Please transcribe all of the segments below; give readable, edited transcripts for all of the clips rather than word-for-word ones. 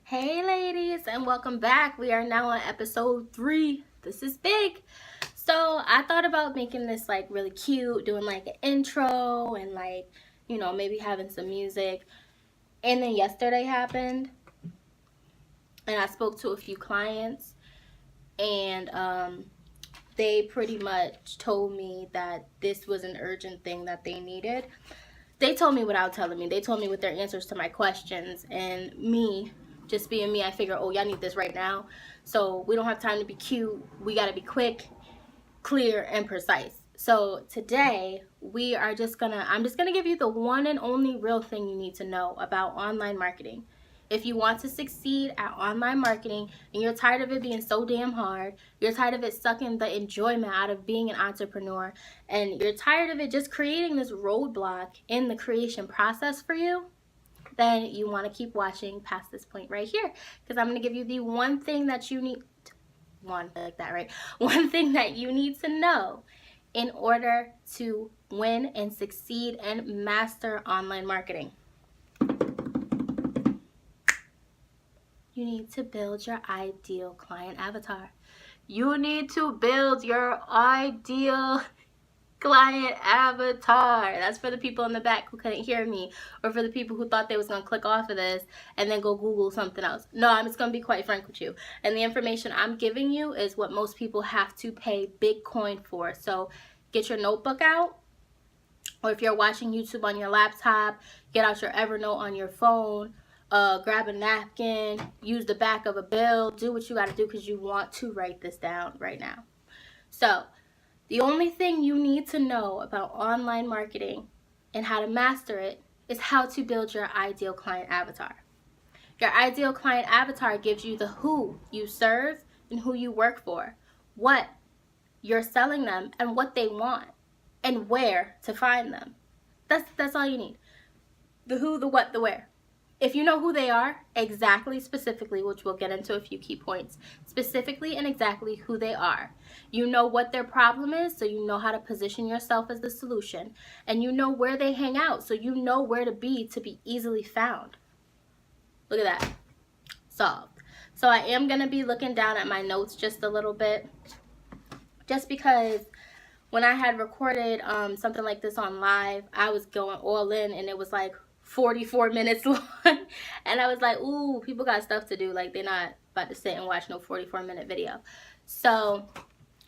Hey ladies, and welcome back. We are now on episode 3. This is big. So I thought about making this like really cute, doing like an intro and like, maybe having some music. And then yesterday happened and I spoke to a few clients, and they pretty much told me that this was an urgent thing that they needed. They told me without telling me. They told me with their answers to my questions, and me, just being me, I figure, oh, y'all need this right now. So we don't have time to be cute. We got to be quick, clear, and precise. So today I'm just gonna give you the one and only real thing you need to know about online marketing. If you want to succeed at online marketing and you're tired of it being so damn hard, you're tired of it sucking the enjoyment out of being an entrepreneur, and you're tired of it just creating this roadblock in the creation process for you, then you want to keep watching past this point right here, because I'm going to give you the one thing that you need, one thing that you need to know in order to win and succeed and master online marketing. You need to build your ideal client avatar. You need to build your ideal client avatar. That's for the people in the back who couldn't hear me, or for the people who thought they was going to click off of this and then go Google something else. No, I'm just going to be quite frank with you. And the information I'm giving you is what most people have to pay Bitcoin for. So get your notebook out, or if you're watching YouTube on your laptop, get out your Evernote on your phone. Grab a napkin, use the back of a bill, do what you got to do, because you want to write this down right now. So the only thing you need to know about online marketing and how to master it is how to build your ideal client avatar. Your ideal client avatar gives you the who you serve and who you work for, what you're selling them and what they want, and where to find them. That's all you need. The who, the what, the where. If you know who they are, exactly, specifically, which we'll get into a few key points, specifically and exactly who they are, you know what their problem is, so you know how to position yourself as the solution, and you know where they hang out, so you know where to be easily found. Look at that. Solved. So I am going to be looking down at my notes just a little bit, just because when I had recorded something like this on live, I was going all in, and it was like 44 minutes long, and I was like, ooh, people got stuff to do. Like, they're not about to sit and watch no 44-minute video. So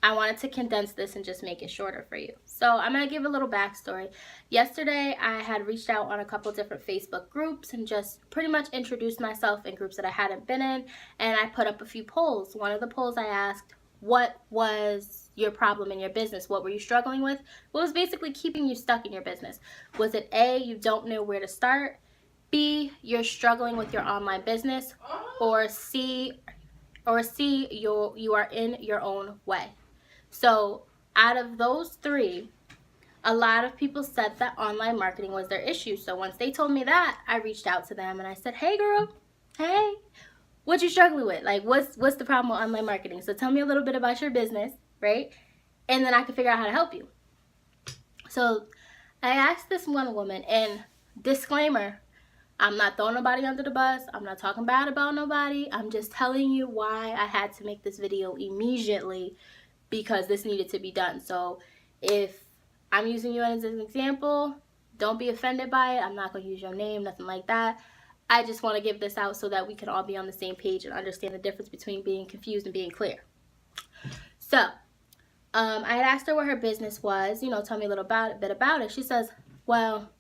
I wanted to condense this and just make it shorter for you. So I'm going to give a little backstory. Yesterday, I had reached out on a couple different Facebook groups and just pretty much introduced myself in groups that I hadn't been in, and I put up a few polls. One of the polls I asked, what was your problem in your business? What were you struggling with? What was basically keeping you stuck in your business? Was it A, you don't know where to start? B, you're struggling with your online business? Or C, you are in your own way? So out of those three, a lot of people said that online marketing was their issue. So once they told me that, I reached out to them and I said, hey girl, hey, what you struggling with? Like, what's the problem with online marketing? So tell me a little bit about your business, right? And then I can figure out how to help you. So I asked this one woman, and disclaimer, I'm not throwing nobody under the bus. I'm not talking bad about nobody. I'm just telling you why I had to make this video immediately, because this needed to be done. So if I'm using you as an example, don't be offended by it. I'm not going to use your name, nothing like that. I just want to give this out so that we can all be on the same page and understand the difference between being confused and being clear. So I had asked her what her business was, tell me a little bit about it. She says, well,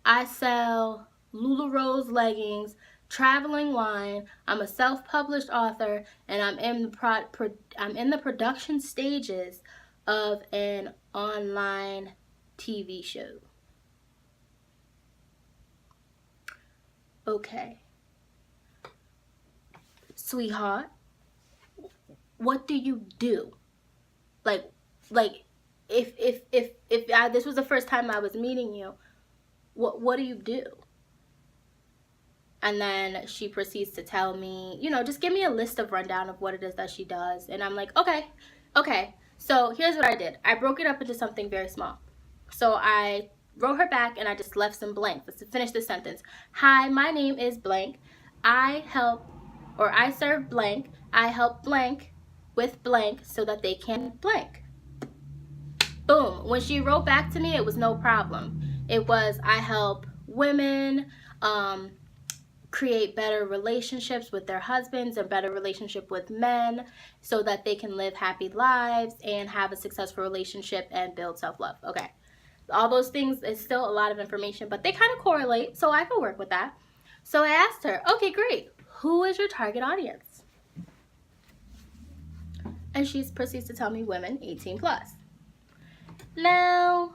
I sell LuLaRoe leggings, traveling wine, I'm a self-published author, and I'm in the production stages of an online TV show. Okay, sweetheart, what do you do? Like if this was the first time I was meeting you, what do you do? And then she proceeds to tell me, just give me a list of rundown of what it is that she does. And I'm like, okay. So here's what I did. I broke it up into something very small. So I wrote her back and I just left some blanks. Let's finish this sentence. Hi, my name is blank. I help Or I serve blank, I help blank with blank so that they can blank. Boom. When she wrote back to me, it was no problem. It was, I help women create better relationships with their husbands and better relationship with men so that they can live happy lives and have a successful relationship and build self-love. Okay. All those things is still a lot of information, but they kind of correlate, so I can work with that. So I asked her, okay, great. Who is your target audience? And she proceeds to tell me women 18 plus. Now,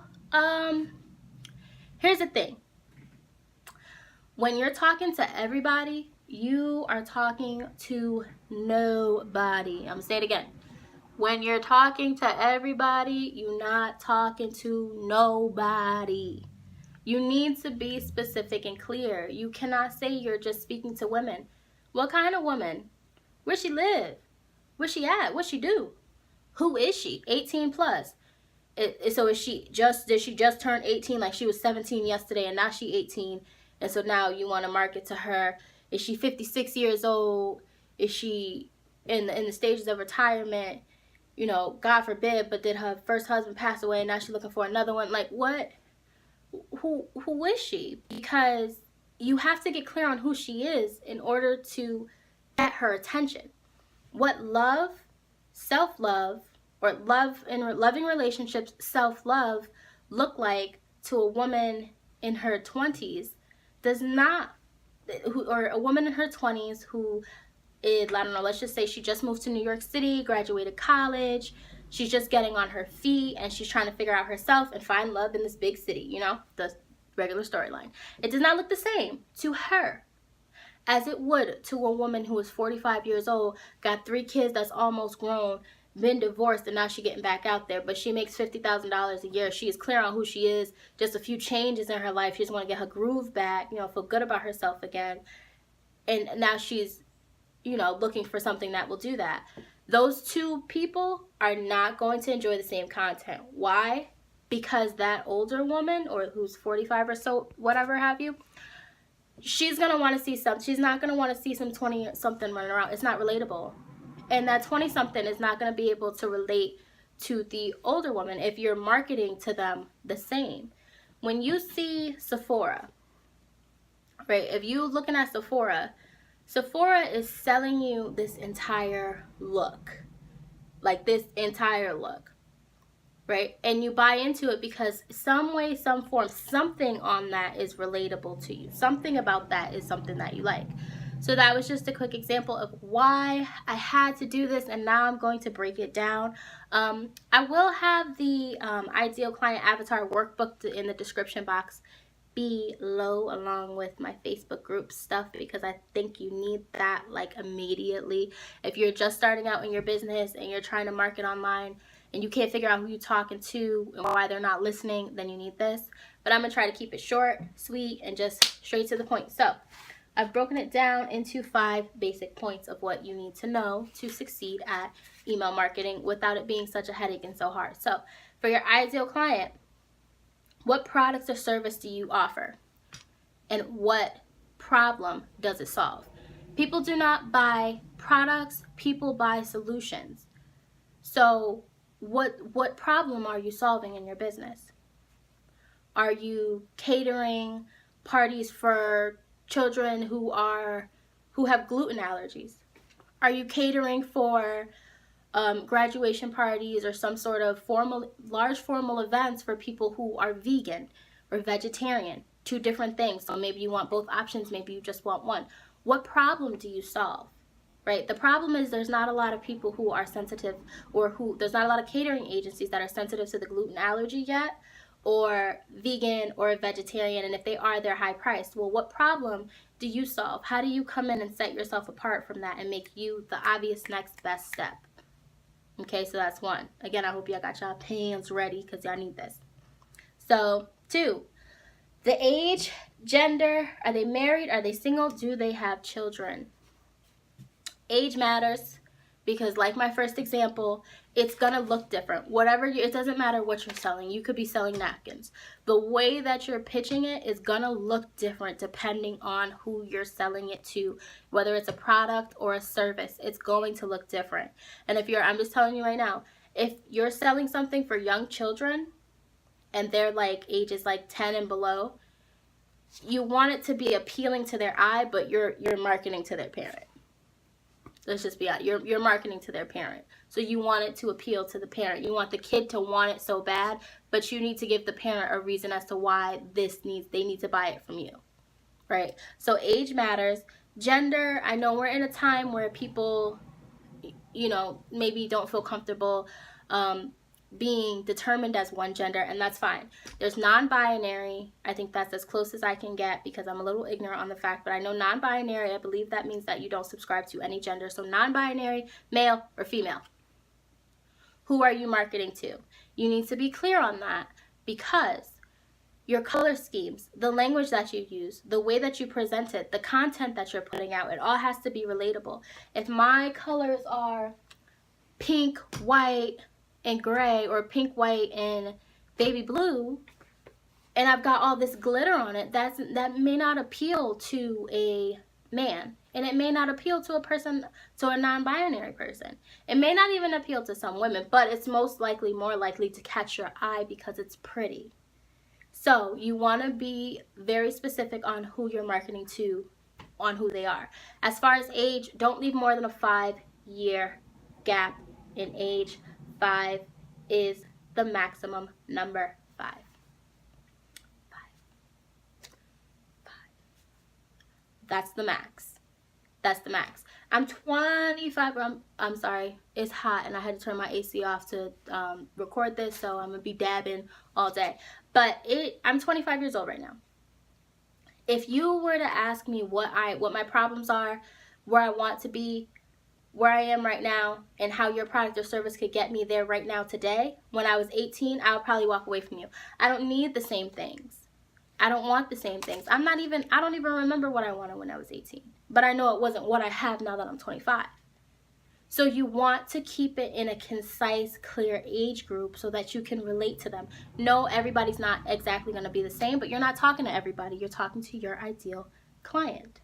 here's the thing. When you're talking to everybody, you are talking to nobody. I'm gonna say it again. When you're talking to everybody, you're not talking to nobody. You need to be specific and clear. You cannot say you're just speaking to women. What kind of woman? Where she live? Where she at? What she do? Who is she? 18 plus. So did she just turn 18, like she was 17 yesterday and now she 18, and so now you want to market to her? Is she 56 years old? Is she in the stages of retirement? You know, God forbid, but did her first husband pass away and now she's looking for another one? Like, what? Who is she? Because you have to get clear on who she is in order to get her attention. What love, self-love, or love in loving relationships, self-love look like to a woman in her 20s does not, or a woman in her 20s who is, I don't know, let's just say she just moved to New York City, graduated college, she's just getting on her feet and she's trying to figure out herself and find love in this big city, you know, the regular storyline. It does not look the same to her as it would to a woman who is 45 years old, got 3 kids that's almost grown, been divorced, and now she's getting back out there, but she makes $50,000 a year. She is clear on who she is, just a few changes in her life. She just want to get her groove back, you know, feel good about herself again. And now she's, you know, looking for something that will do that. Those two people are not going to enjoy the same content. Why? Because that older woman, or who's 45 or so, whatever have you, she's going to want to see something. She's not going to want to see some 20-something running around. It's not relatable. And that 20-something is not going to be able to relate to the older woman if you're marketing to them the same. When you see Sephora, right, if you're looking at Sephora, Sephora is selling you this entire look. Like this entire look. Right? And you buy into it because some way, some form, something on that is relatable to you. Something about that is something that you like. So that was just a quick example of why I had to do this, and now I'm going to break it down. I will have the Ideal Client Avatar workbook in the description box below, along with my Facebook group stuff, because I think you need that like immediately. If you're just starting out in your business and you're trying to market online and you can't figure out who you're talking to and why they're not listening, then you need this. But I'm going to try to keep it short, sweet, and just straight to the point. So I've broken it down into 5 basic points of what you need to know to succeed at email marketing without it being such a headache and so hard. So for your ideal client, what products or service do you offer? And what problem does it solve? People do not buy products, people buy solutions. So what problem are you solving in your business? Are you catering parties for children who have gluten allergies? Are you catering for graduation parties or some sort of large formal events for people who are vegan or vegetarian? 2 different things. So maybe you want both options, maybe you just want one. What problem do you solve? Right? The problem is there's not a lot of people who are sensitive, or there's not a lot of catering agencies that are sensitive to the gluten allergy yet, or vegan or vegetarian, and if they are, they're high priced. Well, what problem do you solve? How do you come in and set yourself apart from that and make you the obvious next best step? Okay, so that's 1. Again, I hope y'all got y'all pens ready because y'all need this. So 2, the age, gender, are they married, are they single, do they have children? Age matters Because like my first example, it's gonna look different. It doesn't matter what you're selling. You could be selling napkins. The way that you're pitching it is gonna look different depending on who you're selling it to. Whether it's a product or a service, it's going to look different. And I'm just telling you right now, if you're selling something for young children and they're like ages like 10 and below, you want it to be appealing to their eye, but you're marketing to their parent. Let's just be honest. You're marketing to their parent. So you want it to appeal to the parent. You want the kid to want it so bad, but you need to give the parent a reason as to why they need to buy it from you. Right? So age matters. Gender, I know we're in a time where people, maybe don't feel comfortable being determined as one gender, and that's fine. There's non-binary. I think that's as close as I can get because I'm a little ignorant on the fact, but I know non-binary, I believe that means that you don't subscribe to any gender. So non-binary, male or female. Who are you marketing to? You need to be clear on that, because your color schemes, the language that you use, the way that you present it, the content that you're putting out, it all has to be relatable. If my colors are pink, white, and gray, or pink, white, and baby blue, and I've got all this glitter on it, that may not appeal to a man, and it may not appeal to a non-binary person. It may not even appeal to some women, but it's more likely to catch your eye because it's pretty. So you want to be very specific on who you're marketing to, on who they are. As far as age, don't leave more than a 5-year gap in age. 5 is the maximum number. 5. That's the max. That's the max. I'm 25. I'm sorry. It's hot and I had to turn my AC off to record this, so I'm gonna be dabbing all day. But I'm 25 years old right now. If you were to ask me what my problems are, where I want to be, where I am right now, and how your product or service could get me there right now today, when I was 18, I would probably walk away from you. I don't need the same things. I don't want the same things. I don't even remember what I wanted when I was 18. But I know it wasn't what I have now that I'm 25. So you want to keep it in a concise, clear age group so that you can relate to them. No, everybody's not exactly going to be the same, but you're not talking to everybody. You're talking to your ideal client.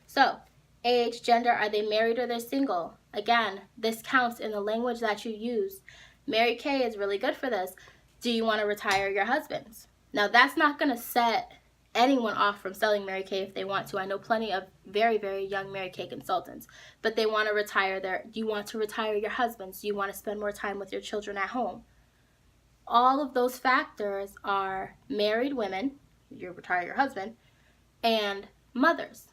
So, age, gender, are they married or they're single? Again, this counts in the language that you use. Mary Kay is really good for this. Do you want to retire your husbands? Now, that's not going to set anyone off from selling Mary Kay if they want to. I know plenty of very, very young Mary Kay consultants, but they want to retire do you want to retire your husbands? Do you want to spend more time with your children at home? All of those factors are married women, you retire your husband, and mothers.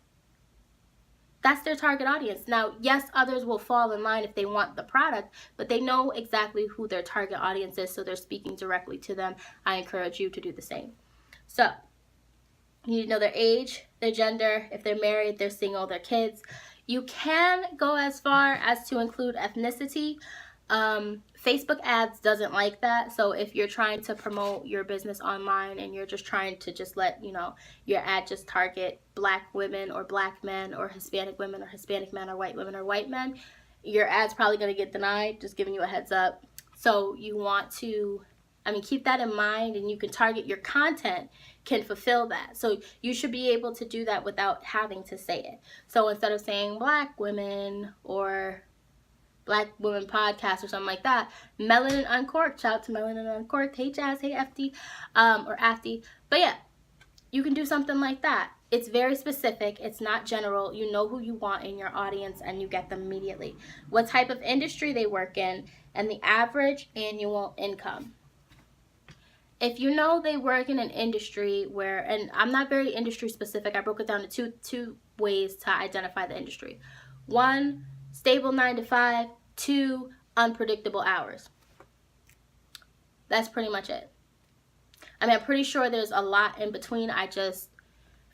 That's their target audience. Now, yes, others will fall in line if they want the product, but they know exactly who their target audience is, so they're speaking directly to them. I encourage you to do the same. So, you need to know their age, their gender, if they're married, they're single, their kids. You can go as far as to include ethnicity. Facebook ads doesn't like that. So if you're trying to promote your business online and you're just trying to let your ad just target black women or black men or Hispanic women or Hispanic men or white men, your ad's probably going to get denied, just giving you a heads up. So you want to keep that in mind, and you can target your content can fulfill that. So you should be able to do that without having to say it. So instead of saying black women or Black Women Podcast or something like that, Melanin Uncorked, shout out to Melanin Uncorked, hey Jazz, hey FD, or Afty. But yeah, you can do something like that. It's very specific, it's not general. You know who you want in your audience and you get them immediately. What type of industry they work in, and the average annual income. If you know they work in an industry where, and I'm not very industry specific, I broke it down to two ways to identify the industry. 1, stable 9 to 5, 2, unpredictable hours. That's pretty much it. I'm pretty sure there's a lot in between.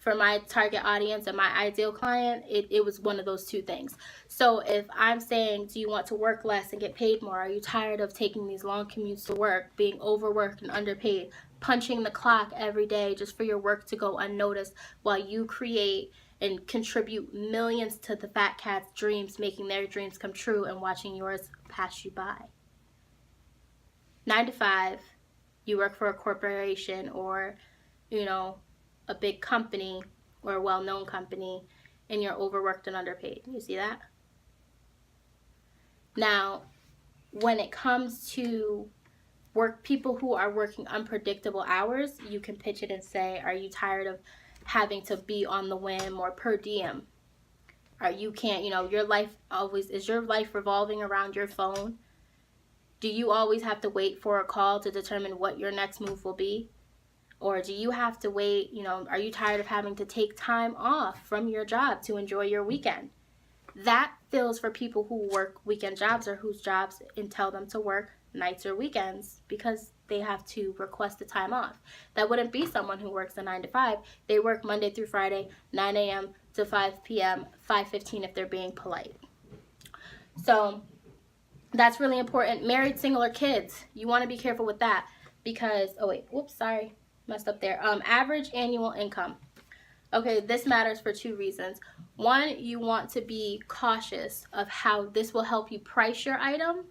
For my target audience and my ideal client, it was one of those two things. So if I'm saying, do you want to work less and get paid more? Are you tired of taking these long commutes to work, being overworked and underpaid, punching the clock every day just for your work to go unnoticed while you create and contribute millions to the fat cat's dreams, making their dreams come true and watching yours pass you by. 9 to 5, you work for a corporation or, you know, a big company or a well-known company, and you're overworked and underpaid. You see that? Now, when it comes to people who are working unpredictable hours, you can pitch it and say, are you tired of having to be on the whim or per diem? Or you can't, you know, your life is your life revolving around your phone? Do you always have to wait for a call to determine what your next move will be? Or do you have to wait, you know, are you tired of having to take time off from your job to enjoy your weekend? That feels for people who work weekend jobs or whose jobs entail them to work nights or weekends because they have to request the time off. That wouldn't be someone who works a 9 to 5. They work Monday through Friday, 9 a.m. to 5 p.m., 5:15 if they're being polite. So that's really important. Married, single, or kids, you want to be careful with that because, oh wait, whoops, sorry, messed up there. Average annual income. Okay, this matters for 2 reasons. One, you want to be cautious of how this will help you price your item,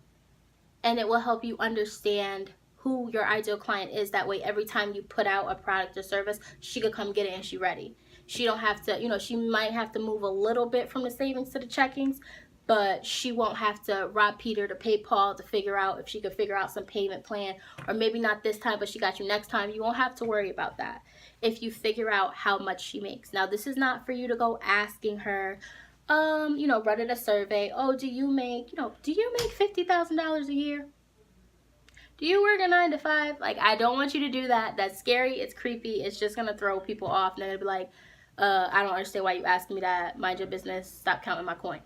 and it will help you understand who your ideal client is. That way, every time you put out a product or service, she could come get it and she's ready. She don't have to, you know, she might have to move a little bit from the savings to the checkings, but she won't have to rob Peter to pay Paul to figure out if she could figure out some payment plan, or maybe not this time, but she got you next time. You won't have to worry about that if you figure out how much she makes. Now, this is not for you to go asking her, you know, running a survey. Oh, do you make $50,000 a year? Do you work a 9 to 5? Like, I don't want you to do that. That's scary. It's creepy. It's just going to throw people off. And they're going to be like, I don't understand why you asking me that. Mind your business. Stop counting my coin.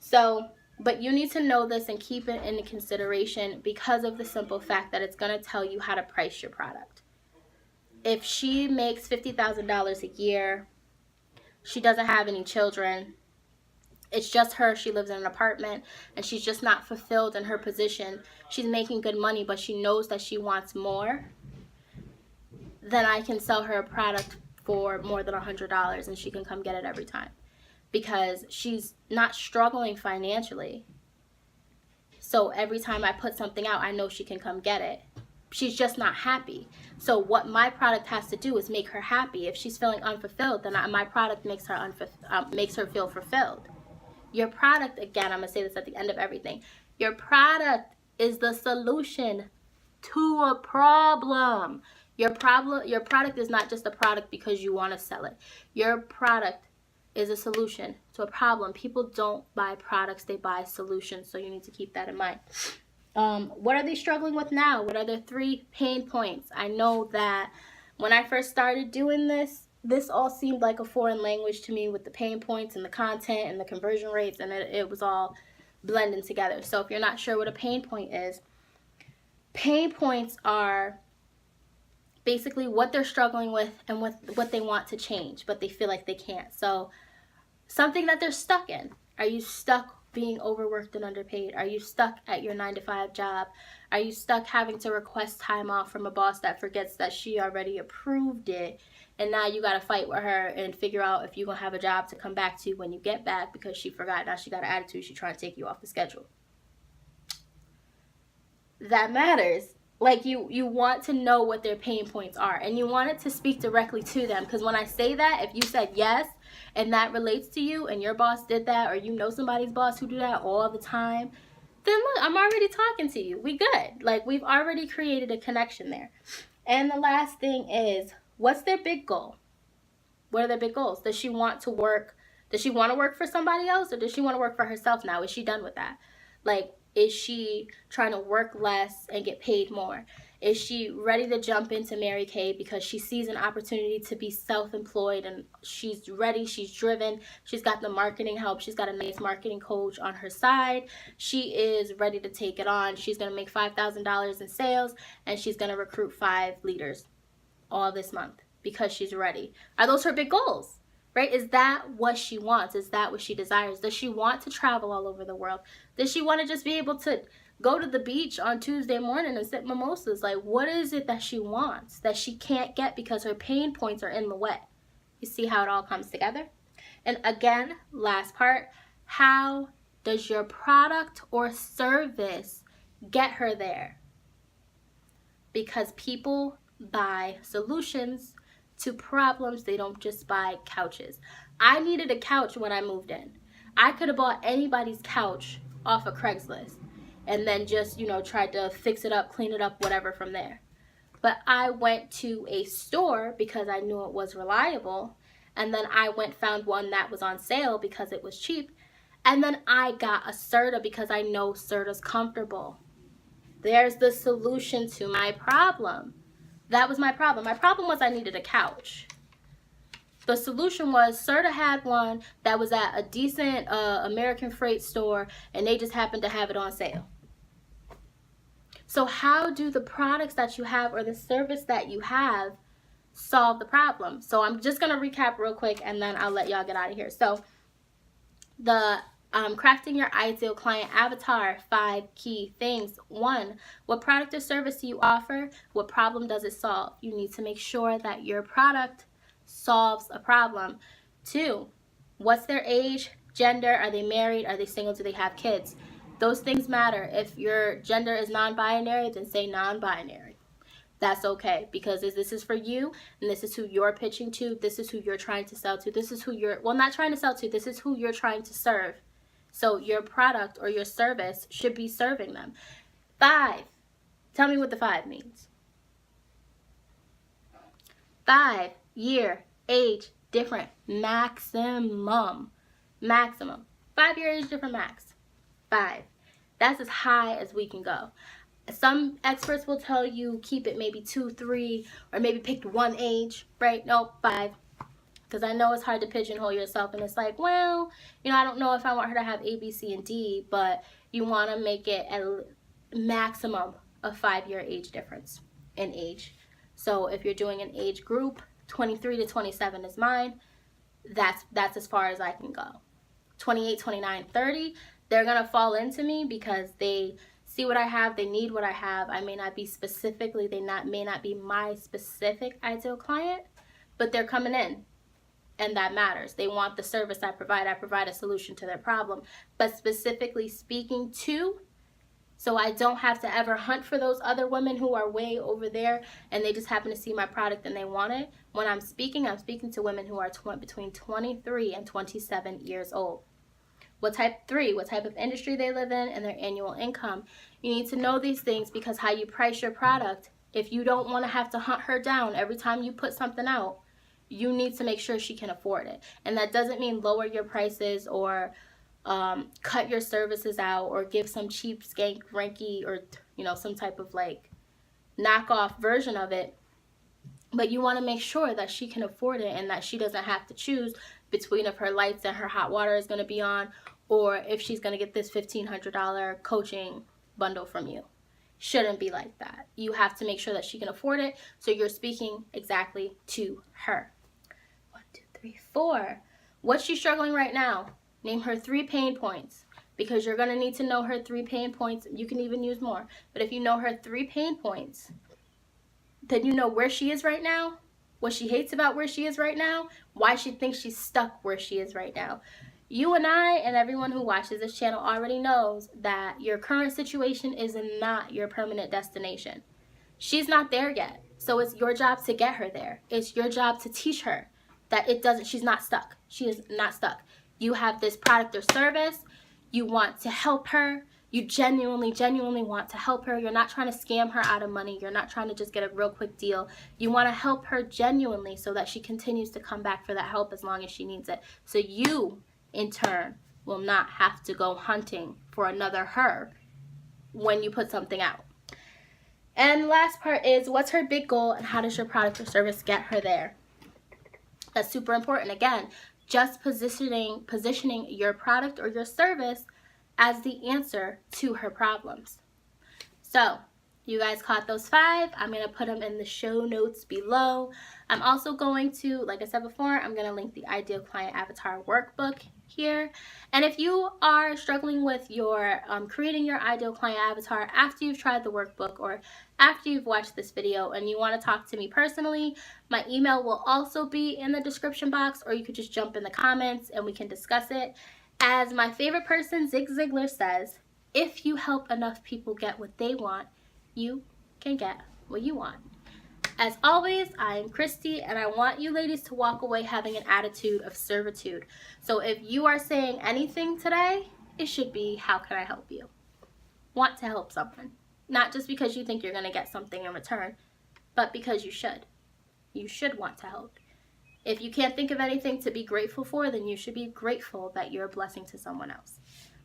So, but you need to know this and keep it into consideration because of the simple fact that it's going to tell you how to price your product. If she makes $50,000 a year, she doesn't have any children, it's just her, she lives in an apartment, and she's just not fulfilled in her position, she's making good money, but she knows that she wants more, then I can sell her a product for more than $100 and she can come get it every time. Because she's not struggling financially. So every time I put something out, I know she can come get it. She's just not happy. So what my product has to do is make her happy. If she's feeling unfulfilled, then my product makes her feel fulfilled. Your product, again, I'm going to say this at the end of everything. Your product is the solution to a problem. Your product is not just a product because you want to sell it. Your product is a solution to a problem. People don't buy products, they buy solutions. So you need to keep that in mind. What are they struggling with now? What are their 3 pain points? I know that when I first started doing this all seemed like a foreign language to me with the pain points and the content and the conversion rates, and it was all blending together. So if you're not sure what a pain point is, pain points are basically what they're struggling with and what they want to change, but they feel like they can't. So something that they're stuck in. Are you stuck being overworked and underpaid? Are you stuck at your 9 to 5 job? Are you stuck having to request time off from a boss that forgets that she already approved it? And now you got to fight with her and figure out if you're going to have a job to come back to when you get back because she forgot. Now she got an attitude. She's trying to take you off the schedule. That matters. Like, you want to know what their pain points are, and you want it to speak directly to them. Because when I say that, if you said yes and that relates to you and your boss did that, or you know somebody's boss who do that all the time, then look, I'm already talking to you. We good. Like, we've already created a connection there. And the last thing is, what's their big goal? What are their big goals? Does she want to work? Does she want to work for somebody else, or does she want to work for herself now? Is she done with that? Like, is she trying to work less and get paid more? Is she ready to jump into Mary Kay because she sees an opportunity to be self-employed, and she's ready, she's driven, she's got the marketing help, she's got a nice marketing coach on her side, she is ready to take it on, she's going to make $5,000 in sales, and she's going to recruit 5 leaders all this month because she's ready. Are those her big goals? Right? Is that what she wants? Is that what she desires? Does she want to travel all over the world? Does she want to just be able to go to the beach on Tuesday morning and sip mimosas? Like, what is it that she wants that she can't get because her pain points are in the way? You see how it all comes together? And again, last part, how does your product or service get her there? Because people buy solutions to problems. They don't just buy couches. I needed a couch when I moved in. I could have bought anybody's couch off of Craigslist and then just, tried to fix it up, clean it up, whatever from there. But I went to a store because I knew it was reliable. And then I found one that was on sale because it was cheap. And then I got a Serta because I know Serta's comfortable. There's the solution to my problem. That was my problem. My problem was I needed a couch. The solution was Serta had one that was at a decent American Freight store, and they just happened to have it on sale. So how do the products that you have or the service that you have solve the problem? So I'm just going to recap real quick, and then I'll let y'all get out of here. So the crafting your ideal client avatar, 5 key things. 1, what product or service do you offer? What problem does it solve? You need to make sure that your product solves a problem. 2, what's their age, gender? Are they married? Are they single? Do they have kids? Those things matter. If your gender is non-binary, then say non-binary. That's okay, because this is for you, and this is who you're pitching to. This is who you're trying to sell to. This is who you're, well, not trying to sell to. This is who you're trying to serve. So your product or your service should be serving them. 5, tell me what the 5 means. 5, year, age, different, maximum. 5-year age different, max. 5. That's as high as we can go. Some experts will tell you keep it maybe 2, 3, or maybe pick one age, right? No, 5. Because I know it's hard to pigeonhole yourself, and it's like, well, I don't know if I want her to have A, B, C, and D, but you want to make it a maximum of 5-year age difference in age. So if you're doing an age group, 23 to 27 is mine. That's as far as I can go. 28, 29, 30, they're going to fall into me because they see what I have, they need what I have. I may not be specifically, may not be my specific ideal client, but they're coming in. And that matters. They want the service I provide. I provide a solution to their problem. But specifically speaking to, so I don't have to ever hunt for those other women who are way over there and they just happen to see my product and they want it. When I'm speaking to women who are between 23 and 27 years old. What type of industry they live in, and their annual income. You need to know these things, because how you price your product, if you don't want to have to hunt her down every time you put something out, you need to make sure she can afford it. And that doesn't mean lower your prices or cut your services out or give some cheap skank ranky or some type of like knockoff version of it. But you want to make sure that she can afford it and that she doesn't have to choose between if her lights and her hot water is going to be on, or if she's going to get this $1,500 coaching bundle from you. Shouldn't be like that. You have to make sure that she can afford it, so you're speaking exactly to her. 1, 2, 3, 4. What's she struggling right now? Name her 3 pain points, because you're going to need to know her 3 pain points. You can even use more, but if you know her 3 pain points, then you know where she is right now, what she hates about where she is right now, why she thinks she's stuck where she is right now. You and I and everyone who watches this channel already knows that your current situation is not your permanent destination. She's not there yet. So it's your job to get her there. It's your job to teach her that she's not stuck. She is not stuck. You have this product or service. You want to help her. You genuinely want to help her. You're not trying to scam her out of money. You're not trying to just get a real quick deal. You want to help her genuinely so that she continues to come back for that help as long as she needs it. So you, in turn, will not have to go hunting for another her when you put something out. And the last part is, what's her big goal and how does your product or service get her there? That's super important. Again, just positioning your product or your service as the answer to her problems. So you guys caught those 5. I'm going to put them in the show notes below. I'm also going to, like I said before, I'm going to link the Ideal Client Avatar Workbook here. And if you are struggling with your creating your ideal client avatar after you've tried the workbook or after you've watched this video and you want to talk to me personally, my email will also be in the description box, or you could just jump in the comments and we can discuss it. As my favorite person, Zig Ziglar, says, if you help enough people get what they want, you can get what you want. As always, I am Christy, and I want you ladies to walk away having an attitude of servitude. So if you are saying anything today, it should be, how can I help you? Want to help someone. Not just because you think you're going to get something in return, but because you should. You should want to help. If you can't think of anything to be grateful for, then you should be grateful that you're a blessing to someone else.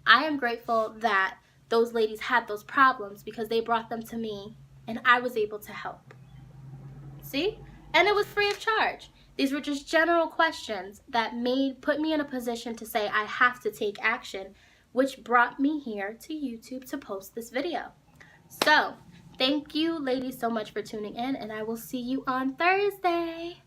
I am grateful that those ladies had those problems because they brought them to me and I was able to help. See? And it was free of charge. These were just general questions that put me in a position to say I have to take action, which brought me here to YouTube to post this video. So, thank you ladies so much for tuning in, and I will see you on Thursday.